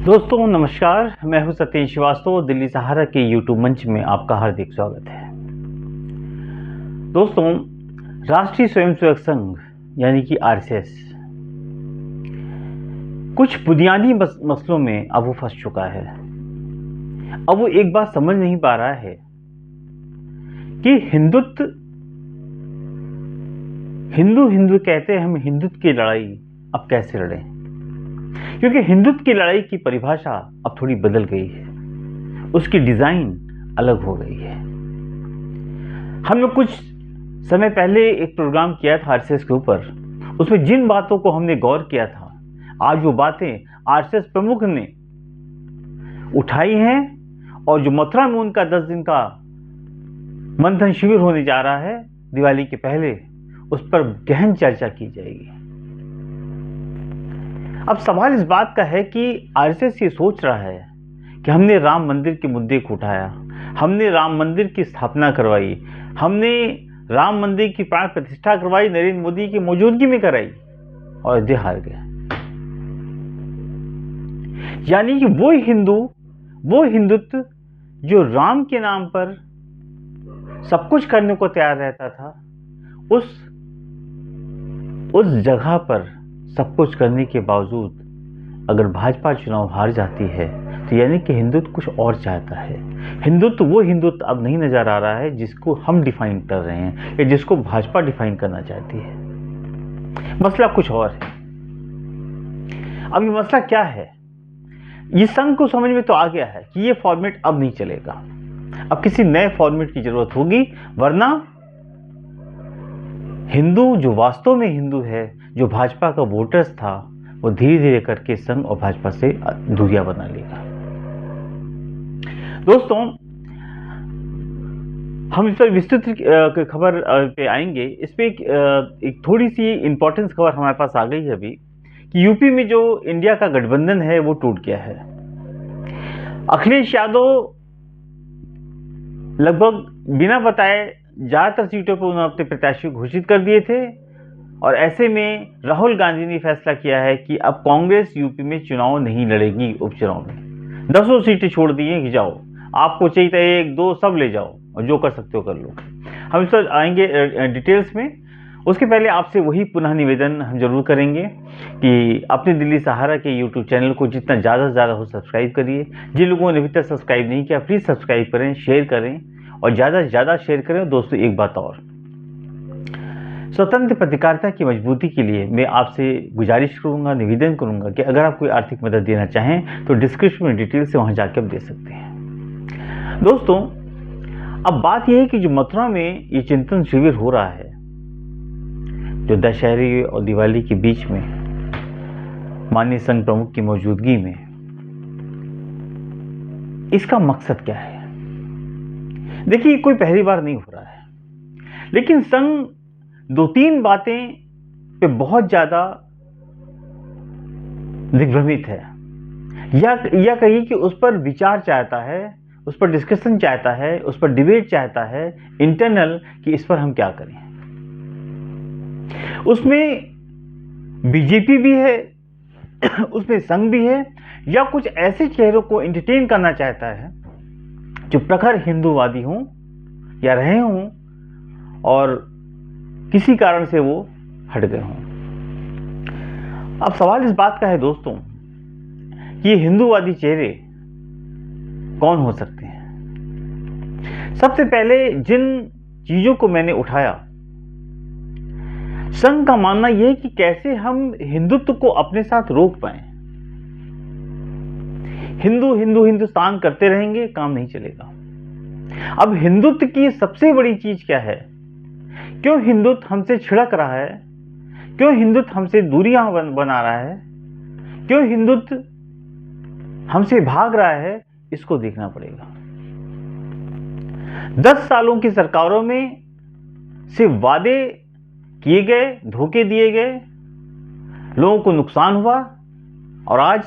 दोस्तों नमस्कार, मैं हूं सत्येंद्र श्रीवास्तव। दिल्ली सहारा के यूट्यूब मंच में आपका हार्दिक स्वागत है। दोस्तों, राष्ट्रीय स्वयंसेवक संघ यानी कि आरएसएस कुछ बुनियादी मसलों में अब वो फंस चुका है। अब वो एक बात समझ नहीं पा रहा है कि हिंदू कहते हैं, हम हिंदुत्व की लड़ाई अब कैसे लड़ें, क्योंकि हिंदुत्व की लड़ाई की परिभाषा अब थोड़ी बदल गई है, उसकी डिजाइन अलग हो गई है। हम लोग कुछ समय पहले एक प्रोग्राम किया था आरएसएस के ऊपर, उसमें जिन बातों को हमने गौर किया था, आज वो बातें आरएसएस प्रमुख ने उठाई हैं और जो मथुरा में उनका 10 दिन का मंथन शिविर होने जा रहा है दिवाली के पहले, उस पर गहन चर्चा की जाएगी। अब सवाल इस बात का है कि आरएसएस ये सोच रहा है कि हमने राम मंदिर के मुद्दे को उठाया, हमने राम मंदिर की स्थापना करवाई, हमने राम मंदिर की प्राण प्रतिष्ठा करवाई, नरेंद्र मोदी की मौजूदगी में कराई और अयोध्या हार गया। यानी कि वो हिंदुत्व जो राम के नाम पर सब कुछ करने को तैयार रहता था, उस जगह पर सब कुछ करने के बावजूद अगर भाजपा चुनाव हार जाती है तो यानी कि हिंदुत्व कुछ और चाहता है। वो हिंदुत्व अब नहीं नजर आ रहा है जिसको हम डिफाइन कर रहे हैं या जिसको भाजपा डिफाइन करना चाहती है। मसला कुछ और है। अब ये मसला क्या है? ये संघ को समझ में तो आ गया है कि ये फॉर्मेट अब नहीं चलेगा, अब किसी नए फॉर्मेट की जरूरत होगी, वरना हिंदू जो वास्तव में हिंदू है, जो भाजपा का वोटर्स था, वो धीरे धीरे करके संघ और भाजपा से दूरियां बना लेगा। दोस्तों, हम इस पर विस्तृत खबर पे आएंगे। इस पे एक थोड़ी सी इंपॉर्टेंस खबर हमारे पास आ गई है अभी कि यूपी में जो इंडिया का गठबंधन है वो टूट गया है। अखिलेश यादव लगभग बिना बताए ज्यादातर सीटों पर उन्होंने अपने प्रत्याशी घोषित कर दिए थे और ऐसे में राहुल गांधी ने फैसला किया है कि अब कांग्रेस यूपी में चुनाव नहीं लड़ेगी। उपचुनाव में 10 सीटें छोड़ दी हैं कि जाओ, आपको चाहिए तो 1-2 सब ले जाओ और जो कर सकते हो कर लो। हम इस पर आएंगे डिटेल्स में। उसके पहले आपसे वही पुनः निवेदन हम जरूर करेंगे कि अपने दिल्ली सहारा के यूट्यूब चैनल को जितना ज़्यादा से ज़्यादा हो सब्सक्राइब करिए। जिन लोगों ने अभी तक सब्सक्राइब नहीं किया, प्लीज़ सब्सक्राइब करें, शेयर करें और ज़्यादा से ज़्यादा शेयर करें। दोस्तों, एक बात और, स्वतंत्र पत्रकारिता की मजबूती के लिए मैं आपसे गुजारिश करूंगा, निवेदन करूंगा कि अगर आप कोई आर्थिक मदद देना चाहें तो डिस्क्रिप्शन में डिटेल से वहां जाकर आप दे सकते हैं। दोस्तों, अब बात यह है कि जो मथुरा में ये चिंतन शिविर हो रहा है, जो दशहरे और दिवाली के बीच में माननीय संघ प्रमुख की मौजूदगी में, इसका मकसद क्या है? देखिए, कोई पहली बार नहीं हो रहा है, लेकिन संघ 2-3 बातें पे बहुत ज्यादा दिग्भ्रमित है, या कहिए कि उस पर विचार चाहता है, उस पर डिस्कशन चाहता है, उस पर डिबेट चाहता है इंटरनल कि इस पर हम क्या करें। उसमें बीजेपी भी है, उसमें संघ भी है, या कुछ ऐसे चेहरों को एंटरटेन करना चाहता है जो प्रखर हिंदूवादी हों या रहे हों और किसी कारण से वो हट गए हों। अब सवाल इस बात का है दोस्तों कि ये हिंदूवादी चेहरे कौन हो सकते हैं? सबसे पहले जिन चीजों को मैंने उठाया, संघ का मानना यह है कि कैसे हम हिंदुत्व को अपने साथ रोक पाए। हिंदुस्तान करते रहेंगे, काम नहीं चलेगा। अब हिंदुत्व की सबसे बड़ी चीज क्या है? क्यों हिंदुत्व हमसे छिड़क रहा है? क्यों हिंदुत्व हमसे दूरियां बना रहा है? क्यों हिंदुत्व हमसे भाग रहा है? इसको देखना पड़ेगा। 10 सालों की सरकारों में सिर्फ वादे किए गए, धोखे दिए गए, लोगों को नुकसान हुआ और आज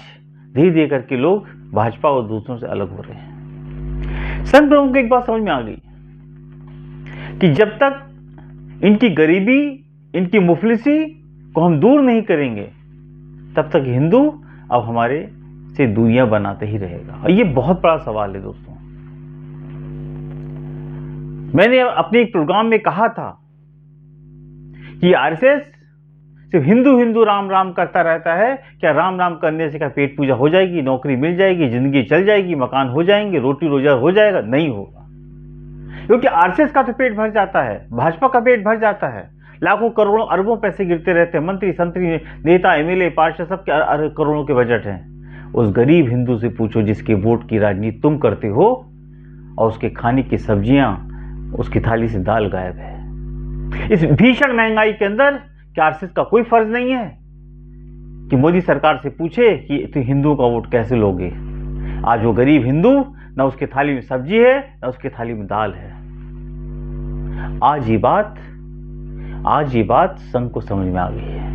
धीरे धीरे करके लोग भाजपा और दूसरों से अलग हो रहे हैं। संघ प्रमुख को एक बात समझ में आ गई कि जब तक इनकी गरीबी, इनकी मुफलिसी को हम दूर नहीं करेंगे, तब तक हिंदू अब हमारे से दूरियां बनाते ही रहेगा? और ये बहुत बड़ा सवाल है दोस्तों। मैंने अपने एक प्रोग्राम में कहा था कि आरएसएस सिर्फ हिंदू हिंदू राम राम करता रहता है। क्या राम राम करने से क्या पेट पूजा हो जाएगी, नौकरी मिल जाएगी, जिंदगी चल जाएगी, मकान हो जाएंगे, रोटी रोजगार हो जाएगा? नहीं होगा। क्योंकि आरएसएस का तो पेट भर जाता है, भाजपा का पेट भर जाता है, लाखों करोड़ों अरबों पैसे गिरते रहते हैं, मंत्री संतरी नेता एमएलए पार्षद सबके करोड़ों के बजट हैं। उस गरीब हिंदू से पूछो जिसके वोट की राजनीति तुम करते हो, और उसके खाने की सब्जियां, उसकी थाली से दाल गायब है। इस भीषण महंगाई के अंदर क्या आरएसएस का कोई फर्ज नहीं है कि मोदी सरकार से पूछे कि तुम हिंदुओं का वोट कैसे लोगे? आज वो गरीब हिंदू, ना उसके थाली में सब्जी है, ना उसके थाली में दाल है। आज ये बात संघ को समझ में आ गई है।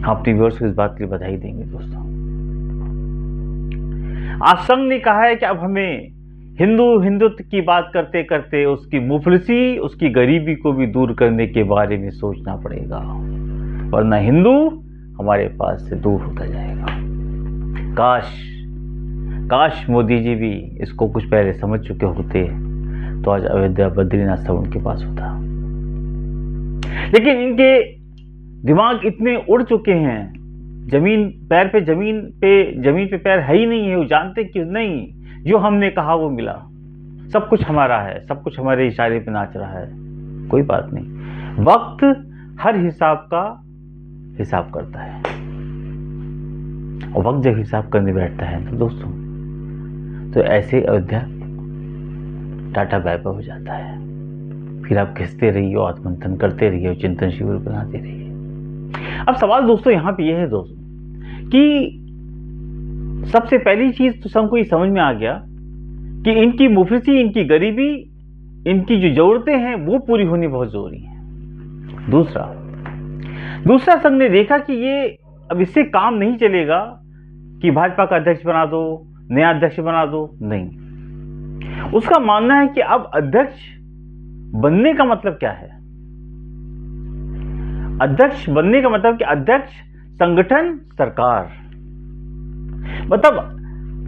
हम अपने व्यूअर्स को इस बात के लिए बधाई देंगे दोस्तों। आज संघ ने कहा है कि अब हमें हिंदुत्व की बात करते करते उसकी मुफलिसी, उसकी गरीबी को भी दूर करने के बारे में सोचना पड़ेगा, वरना हिंदू हमारे पास से दूर होता जाएगा। काश मोदी जी भी इसको कुछ पहले समझ चुके होते तो आज अयोध्या बद्रीनाथ सब उनके पास होता। लेकिन इनके दिमाग इतने उड़ चुके हैं, जमीन पे पैर है ही नहीं है। वो जानते कि नहीं, जो हमने कहा वो मिला, सब कुछ हमारा है, सब कुछ हमारे इशारे पे नाच रहा है। कोई बात नहीं, वक्त हर हिसाब का हिसाब करता है, और वक्त जब हिसाब करने बैठता है तो दोस्तों, तो ऐसे अयोध्या टाटा बाय बाय हो जाता है। फिर आप घिसते रहिए, आत्मंथन करते रहिए, चिंतन शिविर बनाते रहिए। अब सवाल दोस्तों यहाँ पे यह है दोस्तों कि सबसे पहली चीज तो सबको ये समझ में आ गया कि इनकी मुफलिसी, इनकी गरीबी, इनकी जो जरूरतें हैं वो पूरी होनी बहुत जरूरी है। दूसरा संघ ने देखा कि ये अब इससे काम नहीं चलेगा कि भाजपा का अध्यक्ष बना दो, नया अध्यक्ष बना दो। नहीं, उसका मानना है कि अब अध्यक्ष बनने का मतलब क्या है? अध्यक्ष बनने का मतलब कि अध्यक्ष संगठन सरकार, मतलब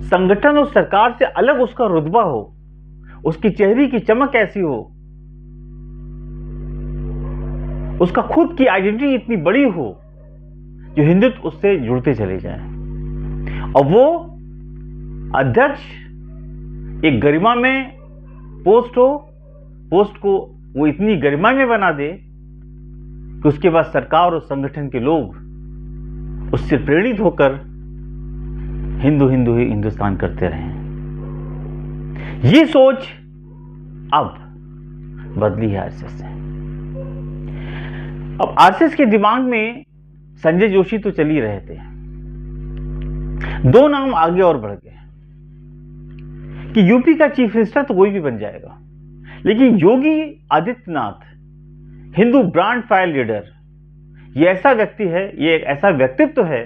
संगठन और सरकार से अलग उसका रुतबा हो, उसकी चेहरे की चमक ऐसी हो, उसका खुद की आइडेंटिटी इतनी बड़ी हो जो हिंदुत्व उससे जुड़ते चले जाएं, और वो अध्यक्ष एक गरिमा में पोस्ट को वो इतनी गरिमा में बना दे कि उसके बाद सरकार और संगठन के लोग उससे प्रेरित होकर हिंदू ही हिंदुस्तान करते रहे। ये सोच अब बदली है आरएसएस से। अब आरएसएस के दिमाग में संजय जोशी तो चल ही रहे थे, दो नाम आगे और बढ़ गए कि यूपी का चीफ मिनिस्टर तो कोई भी बन जाएगा, लेकिन Yogi Adityanath Hindu brand fire leader, ये ऐसा व्यक्ति है, ये एक ऐसा व्यक्तित्व है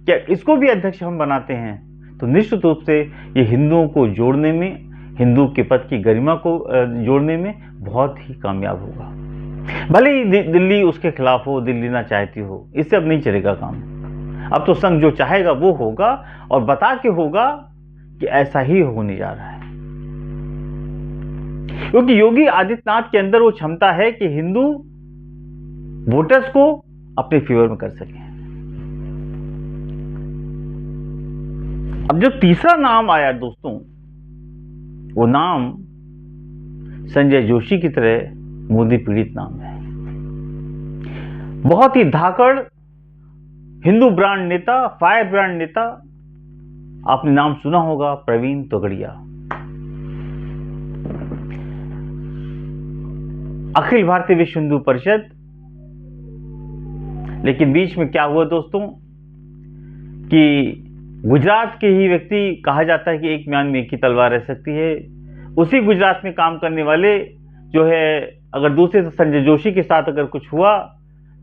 कि इसको भी अध्यक्ष हम बनाते हैं तो निश्चित रूप से ये हिंदुओं को जोड़ने में, हिंदू के पद की गरिमा को जोड़ने में बहुत ही कामयाब होगा। भले ही दिल्ली उसके खिलाफ हो, दिल्ली ना चाहती हो, इससे अब नहीं चलेगा काम। अब तो संघ जो चाहेगा वो होगा, और बता के होगा कि ऐसा ही होने जा रहा है, क्योंकि योगी आदित्यनाथ के अंदर वो क्षमता है कि हिंदू वोटर्स को अपने फेवर में कर सके। अब जो तीसरा नाम आया दोस्तों, वो नाम संजय जोशी की तरह मोदी पीड़ित नाम है। बहुत ही धाकड़ हिंदू ब्रांड नेता, फायर ब्रांड नेता, आपने नाम सुना होगा, प्रवीण तोगड़िया। अखिल भारतीय विश्व हिंदू परिषद। लेकिन बीच में क्या हुआ दोस्तों कि गुजरात के ही व्यक्ति, कहा जाता है कि एक म्यान में एक ही तलवार रह सकती है, उसी गुजरात में काम करने वाले जो है, अगर दूसरे से संजय जोशी के साथ अगर कुछ हुआ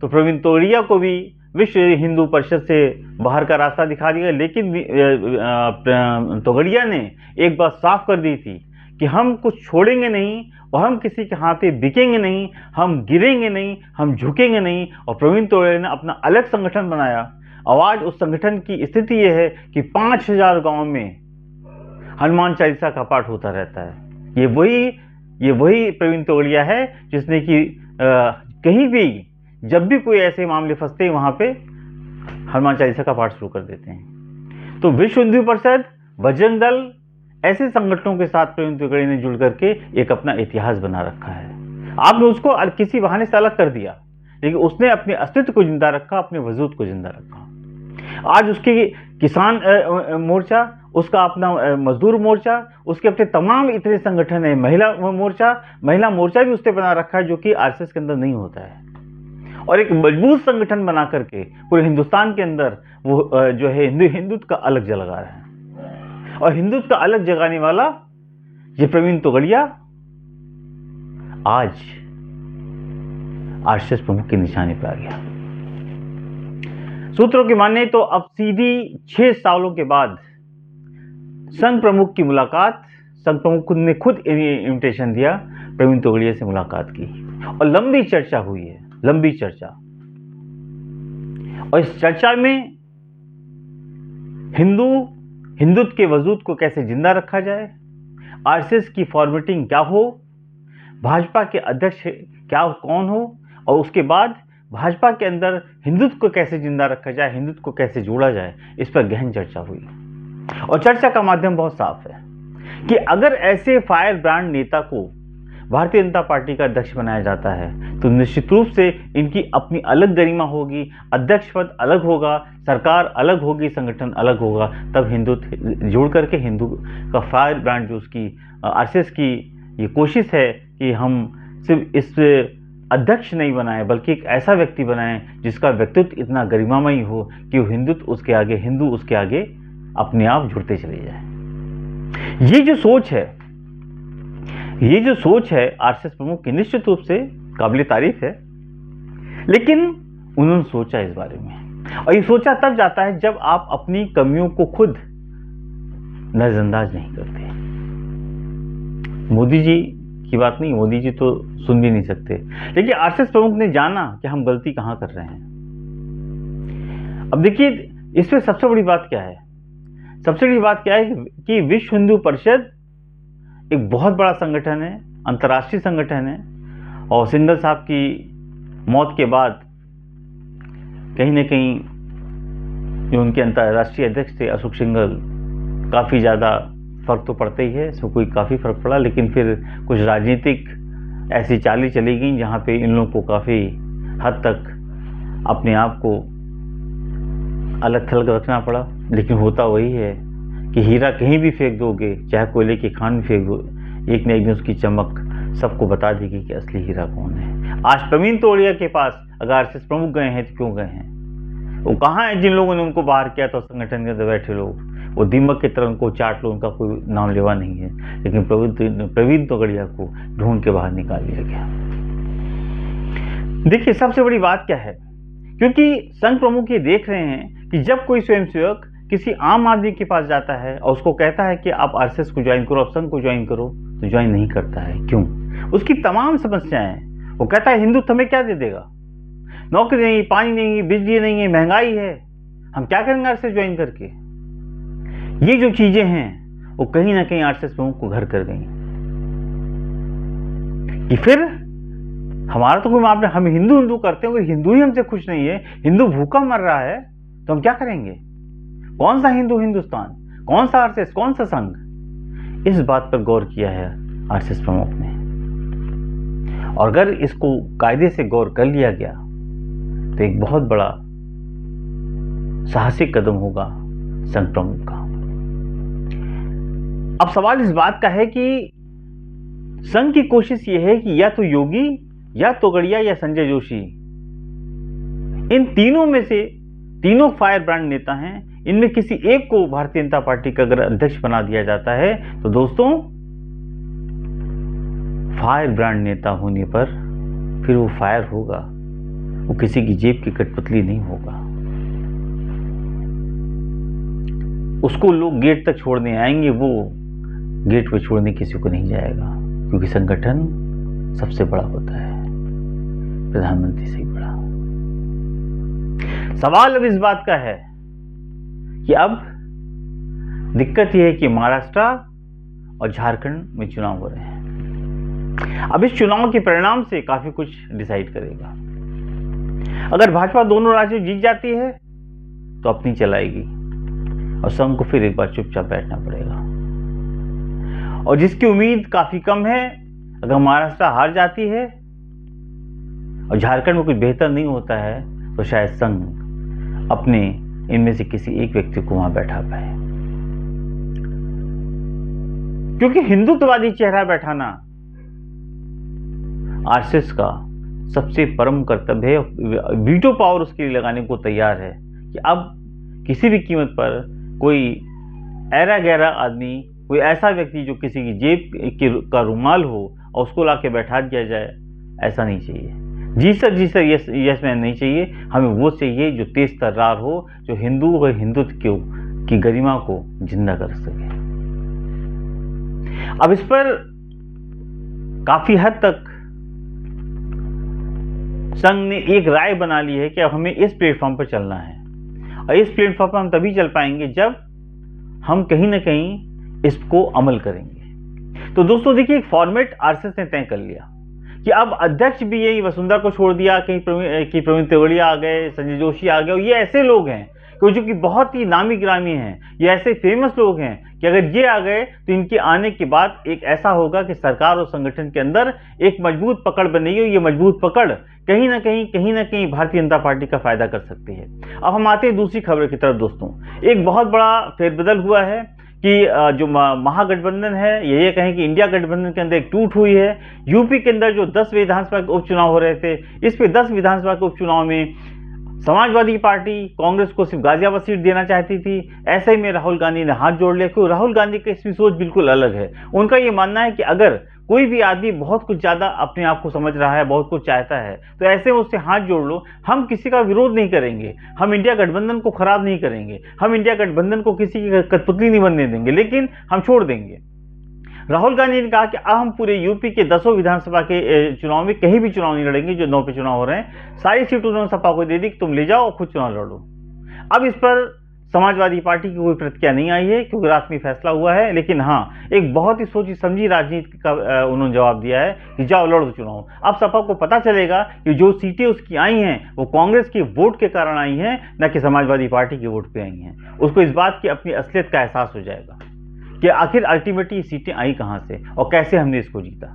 तो प्रवीण तोगड़िया को भी विश्व हिंदू परिषद से बाहर का रास्ता दिखा दिया। लेकिन तोगड़िया ने एक बात साफ कर दी थी कि हम कुछ छोड़ेंगे नहीं, और हम किसी के हाथे बिकेंगे नहीं, हम गिरेंगे नहीं, हम झुकेंगे नहीं। और प्रवीण तोगड़िया ने अपना अलग संगठन बनाया, और आज उस संगठन की स्थिति यह है कि 5000 गांव में हनुमान चालीसा का पाठ होता रहता है। ये वही प्रवीण तोगड़िया है जिसने कि कहीं भी जब भी कोई ऐसे मामले फंसते हैं वहां पे हनुमान चालीसा का पाठ शुरू कर देते हैं। तो विश्व हिंदू परिषद, बजरंग दल, ऐसे संगठनों के साथ प्रवीण तोगड़िया ने जुड़ करके एक अपना इतिहास बना रखा है। आपने उसको किसी बहाने से अलग कर दिया, लेकिन उसने अपने अस्तित्व को जिंदा रखा, अपने वजूद को जिंदा रखा। आज उसके किसान मोर्चा, उसका अपना मजदूर मोर्चा, उसके अपने तमाम इतने संगठन है, महिला मोर्चा भी उसने बना रखा है, जो कि आरएसएस के अंदर नहीं होता है। और एक मजबूत संगठन बना करके पूरे हिंदुस्तान के अंदर वो जो है हिंदुत्व का अलग जगा रहा है। और हिंदुत्व का अलग जगाने वाला ये प्रवीण तोगड़िया आज आरएसएस प्रमुख के निशाने पर आ गया। सूत्रों की माने तो अब सीधी 6 सालों के बाद संघ प्रमुख की मुलाकात, संघ प्रमुख ने खुद इन्विटेशन दिया, प्रवीण तोगड़िया से मुलाकात की और लंबी चर्चा हुई है, लंबी चर्चा। और इस चर्चा में हिंदुत्व के वजूद को कैसे जिंदा रखा जाए, आरएसएस की फॉर्मेटिंग क्या हो, भाजपा के अध्यक्ष क्या कौन हो, और उसके बाद भाजपा के अंदर हिंदुत्व को कैसे जिंदा रखा जाए, हिंदुत्व को कैसे जोड़ा जाए, इस पर गहन चर्चा हुई। और चर्चा का माध्यम बहुत साफ है कि अगर ऐसे फायर ब्रांड नेता को भारतीय जनता पार्टी का अध्यक्ष बनाया जाता है तो निश्चित रूप से इनकी अपनी अलग गरिमा होगी, अध्यक्ष पद अलग होगा, सरकार अलग होगी, संगठन अलग होगा। तब हिंदुत्व जोड़ करके हिंदू का फायर ब्रांड, जो उसकी आरएसएस की ये कोशिश है कि हम सिर्फ इस अध्यक्ष नहीं बनाए बल्कि एक ऐसा व्यक्ति बनाएं जिसका व्यक्तित्व इतना गरिमामयी हो कि वो हिंदू उसके आगे अपने आप जुड़ते चले जाए। ये जो सोच है आरएसएस प्रमुख की, निश्चित रूप से काबिल तारीफ है, लेकिन उन्होंने सोचा इस बारे में। और ये सोचा तब जाता है जब आप अपनी कमियों को खुद नजरअंदाज नहीं करते। मोदी जी की बात नहीं, मोदी जी तो सुन भी नहीं सकते, लेकिन आरएसएस प्रमुख ने जाना कि हम गलती कहां कर रहे हैं। अब देखिए, इसमें सबसे बड़ी बात क्या है? सबसे बड़ी बात क्या है कि विश्व हिंदू परिषद एक बहुत बड़ा संगठन है, अंतर्राष्ट्रीय संगठन है, और सिंघल साहब की मौत के बाद कहीं ना कहीं जो उनके अंतर्राष्ट्रीय अध्यक्ष थे अशोक सिंघल, काफ़ी ज़्यादा फर्क तो पड़ता ही है, इसमें कोई काफ़ी फर्क पड़ा, लेकिन फिर कुछ राजनीतिक ऐसी चालें चली गई जहाँ पे इन लोगों को काफ़ी हद तक अपने आप को अलग थलग रखना पड़ा। लेकिन होता वही है कि हीरा कहीं भी फेंक दोगे, चाहे कोयले की खान में फेंक दो, एक न एक दिन उसकी चमक सबको बता देगी कि असली हीरा कौन है। आज प्रवीण तोगड़िया के पास अगर आरएसएस प्रमुख गए हैं तो क्यों गए हैं? वो कहाँ है जिन लोगों ने उनको बाहर किया था संगठन के अंदर बैठे लोग? वो दीमक की तरह उनको चाट लो, उनका कोई नाम लेवा नहीं है, लेकिन प्रवीण तोगड़िया को ढूंढ के बाहर निकाल लिया गया। देखिए, सबसे बड़ी बात क्या है, क्योंकि संघ प्रमुख ये देख रहे हैं कि जब कोई स्वयंसेवक किसी आम आदमी के पास जाता है और उसको कहता है कि आप आरएसएस को ज्वाइन करो, आप संघ को ज्वाइन करो, तो ज्वाइन नहीं करता है। क्यों? उसकी तमाम समस्याएं हैं। वो कहता है हिंदुत्व हमें क्या दे देगा, नौकरी नहीं, पानी नहीं, बिजली नहीं है, महंगाई है, हम क्या करेंगे आरएसएस ज्वाइन करके? ये जो चीजें हैं वो कहीं ना कहीं आरएसएस प्रमुख को घर कर गई कि फिर हमारा तो कोई मामला, हम हिंदू करते हैं, हिंदू ही हमसे खुश नहीं है, हिंदू भूखा मर रहा है, तो हम क्या करेंगे? कौन सा हिंदुस्तान, कौन सा आरएसएस, कौन सा संघ? इस बात पर गौर किया है आरएसएस प्रमुख ने, और अगर इसको कायदे से गौर कर लिया गया तो एक बहुत बड़ा साहसिक कदम होगा संघ प्रमुख का। अब सवाल इस बात का है कि संघ की कोशिश यह है कि या तो योगी, या तोगड़िया, या संजय जोशी, इन तीनों में से, तीनों फायर ब्रांड नेता हैं, इनमें किसी एक को भारतीय जनता पार्टी का अगर अध्यक्ष बना दिया जाता है तो दोस्तों, फायर ब्रांड नेता होने पर फिर वो फायर होगा, वो किसी की जेब की कठपुतली नहीं होगा। उसको लोग गेट तक छोड़ने आएंगे, वो गेट पर छोड़ने किसी को नहीं जाएगा, क्योंकि संगठन सबसे बड़ा होता है, प्रधानमंत्री से बड़ा। सवाल अब इस बात का है कि अब दिक्कत यह है कि महाराष्ट्र और झारखंड में चुनाव हो रहे हैं। अब इस चुनाव के परिणाम से काफी कुछ डिसाइड करेगा। अगर भाजपा दोनों राज्यों जीत जाती है तो अपनी चलाएगी और संघ को फिर एक बार चुपचाप बैठना पड़ेगा। और जिसकी उम्मीद काफी कम है, अगर महाराष्ट्र हार जाती है और झारखंड में कुछ बेहतर नहीं होता है तो शायद संघ अपने इनमें से किसी एक व्यक्ति को वहां बैठा पाए, क्योंकि हिंदुत्ववादी चेहरा बैठाना आरएसएस का सबसे परम कर्तव्य है। वीटो पावर उसके लिए लगाने को तैयार है कि अब किसी भी कीमत पर कोई ऐरा गैरा आदमी, कोई ऐसा व्यक्ति जो किसी की जेब का रुमाल हो और उसको लाके बैठा दिया जाए, ऐसा नहीं चाहिए। जी सर यस मैन नहीं चाहिए। हमें वो चाहिए जो तेज तर्रार हो, जो हिंदू और हिंदुत्व की गरिमा को जिंदा कर सके। अब इस पर काफी हद तक संघ ने एक राय बना ली है कि अब हमें इस प्लेटफॉर्म पर चलना है, और इस प्लेटफॉर्म पर हम तभी चल पाएंगे जब हम कहीं ना कहीं इसको अमल करेंगे। तो दोस्तों देखिए, एक फॉर्मेट आरएसएस ने तय कर लिया कि अब अध्यक्ष भी यही वसुंधरा को छोड़ दिया, कहीं प्रवीण तोगड़िया आ गए, संजय जोशी आ गए, और ये ऐसे लोग हैं जो कि बहुत ही नामी गिरामी हैं, ये ऐसे फेमस लोग हैं कि अगर ये आ गए तो इनके आने के बाद एक ऐसा होगा कि सरकार और संगठन के अंदर एक मजबूत पकड़ बनेगी, और ये मजबूत पकड़ कहीं ना कहीं भारतीय जनता पार्टी का फायदा कर सकती है। अब हम आते हैं दूसरी खबर की तरफ। दोस्तों, एक बहुत बड़ा फेरबदल हुआ है कि जो महागठबंधन है, ये कहें कि इंडिया गठबंधन के अंदर एक टूट हुई है। यूपी के अंदर जो 10 विधानसभा के उपचुनाव हो रहे थे, इस पे 10 विधानसभा के उपचुनाव में समाजवादी पार्टी कांग्रेस को सिर्फ गाजियाबाद सीट देना चाहती थी। ऐसे ही में राहुल गांधी ने हाथ जोड़ लिया, क्योंकि राहुल गांधी की इसकी सोच बिल्कुल अलग है। उनका ये मानना है कि अगर कोई भी आदमी बहुत कुछ ज्यादा अपने आप को समझ रहा है, बहुत कुछ चाहता है, तो ऐसे में उससे हाथ जोड़ लो। हम किसी का विरोध नहीं करेंगे, हम इंडिया गठबंधन को खराब नहीं करेंगे, हम इंडिया गठबंधन को किसी की कठपुतली नहीं बनने देंगे, लेकिन हम छोड़ देंगे। राहुल गांधी ने कहा कि अब हम पूरे यूपी के 10 विधानसभा के चुनाव में कहीं भी चुनाव नहीं लड़ेंगे, जो 9 पे चुनाव हो रहे हैं। सारी सीट उन्होंने सपा को दे दी कि तुम ले जाओ और खुद चुनाव लड़ो। अब इस पर समाजवादी पार्टी की कोई प्रतिक्रिया नहीं आई है, क्योंकि रात में फैसला हुआ है। लेकिन हाँ, एक बहुत ही सोची समझी राजनीति का उन्होंने जवाब दिया है कि जाओ लड़ो चुनाव। अब सपा को पता चलेगा कि जो सीटें उसकी आई हैं वो कांग्रेस के वोट के कारण आई हैं, न कि समाजवादी पार्टी के वोट पे आई हैं। उसको इस बात की अपनी असलियत का एहसास हो जाएगा कि आखिर अल्टीमेटली सीटें आई कहां से और कैसे हमने इसको जीता।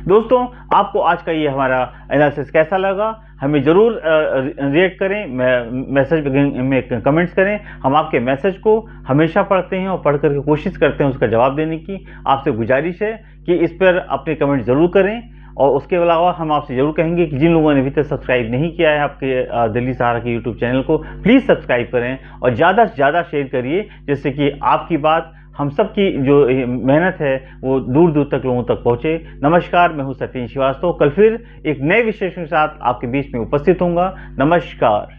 दोस्तों, आपको आज का ये हमारा एनालिसिस कैसा लगा, हमें जरूर रिएक्ट करें, मैसेज में कमेंट्स करें। हम आपके मैसेज को हमेशा पढ़ते हैं और पढ़ करके कोशिश करते हैं उसका जवाब देने की। आपसे गुजारिश है कि इस पर अपने कमेंट जरूर करें, और उसके अलावा हम आपसे जरूर कहेंगे कि जिन लोगों ने अभी तक सब्सक्राइब नहीं किया है आपके दिल्ली सहारा के यूट्यूब चैनल को, प्लीज़ सब्सक्राइब करें और ज़्यादा से ज़्यादा शेयर करिए, जिससे कि आपकी बात, हम सब की जो मेहनत है वो दूर दूर तक लोगों तक पहुंचे। नमस्कार, मैं हूं सत्येंद्र श्रीवास्तव। कल फिर एक नए विषय के साथ आपके बीच में उपस्थित होऊंगा। नमस्कार।